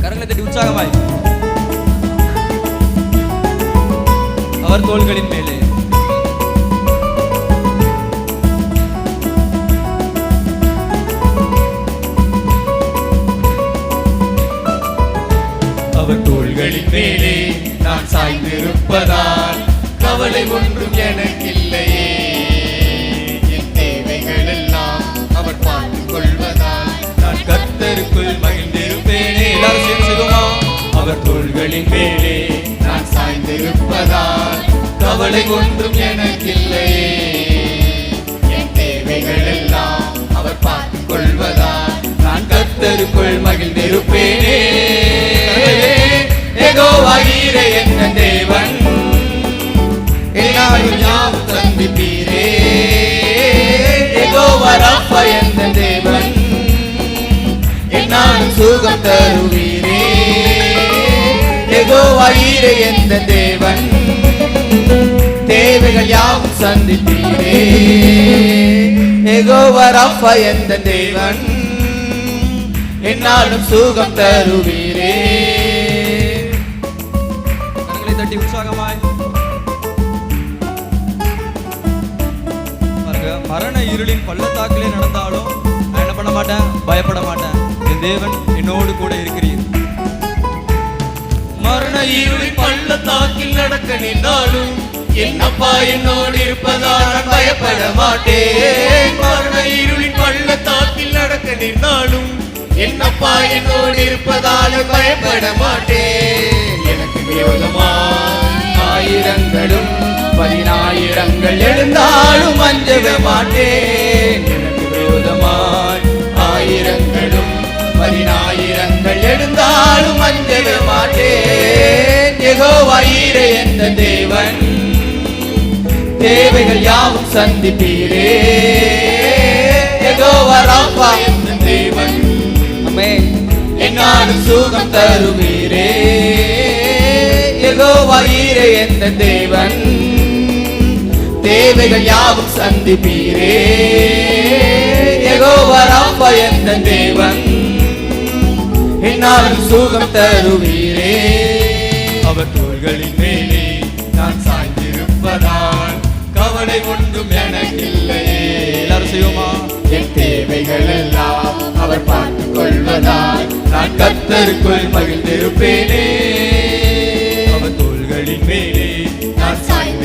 கரங்களை தட்டி உற்சாகமாய் அவர் தோள்களின் மேலே அவர் தோள்களின் மேலே நான் சாய்ந்திருப்பதால் கவலை ஒன்றும் எனக்கில்லையே. என் தேவைகள் எல்லாம் அவர் பார்த்துக் கொள்வதால் நான் கர்த்தருக்குள் மகிழ்ந்திருப்பேனே. எல்லாரும் சேர்ந்து செய்வோமா? அவர் தோள்களின் மேலே நான் சாய்ந்திருப்பதால் கவலை ஒன்றும் எனக்கில்லையே. என் தேவைகள் எல்லாம் அவர் பார்த்துக் கொள்வதால் நான் கர்த்தருக்குள் மகிழ்ந்திருப்பேனே. யெகோவா ஈரே என்ற தேவன் என்னாலும் யாவும் சந்திப்பீரே. யெகோவா ராஃபா என்ற தேவன் என்னாலும் சுகம் தருவீரே. யெகோவா ஈரே என்ற தேவன் தேவைகள் யாவும் சந்திப்பீரே. யெகோவா ராஃபா என்ற தேவன் என்னாலும் சுகம் தருவீரே. கரங்களை தட்டி உற்சாகமாய் பாருங்க. மரண இருளின் பள்ளத்தாக்கிலே நடந்தாலும் நான் என்ன பண்ண மாட்டேன், பயப்பட மாட்டேன். என் தேவன் என்னோடு கூட இருக்கிறீர். மரண இருளின் பள்ளத்தாக்கில் நடக்க நின்றாலும் என்னப்பா என்னோடு இருப்பதால் நான் பயப்பட மாட்டேன். மரண இருளின் பள்ளத்தாக்கில் நடக்க நின்றாலும் என்னப்பா என்னோடு இருப்பதால் பயப்பட மாட்டேன். எனக்கு விரோதமாய் ஆயிரங்களும் 10,000 எழுந்தாலும் அஞ்சவே மாட்டேன். எனக்கு விரோதமாய் ஆயிரங்களும் 10,000 எழுந்தாலும் அஞ்சவே மாட்டேன். யெகோவா ஈரே என்ற தேவன் தேவைகள் யாவும் சந்திப்பீரே. யெகோவா ராஃபா என்ற தேவன் என்னாலும் சுகம் தருவீரே. யெகோவா ஈரே என்ற தேவன் தேவைகள் யாவும் சந்திப்பீரே. யெகோவா ராஃபா என்ற தேவன் என்னாலும் சுகம் தருவீரே. அவர் தோள்களின் மேலே நான் சாய்ந்திருப்பதால் கவலை ஒன்றும் எனக்கில்லையே. எல்லாரும் செய்வோமா? என் தேவைகள் எல்லாம் அவர் பார்த்துக் கொள்வதால் நான் கர்த்தருக்குள் மகிழ்ந்திருப்பேனே. அவர் தோள்களின் மேலே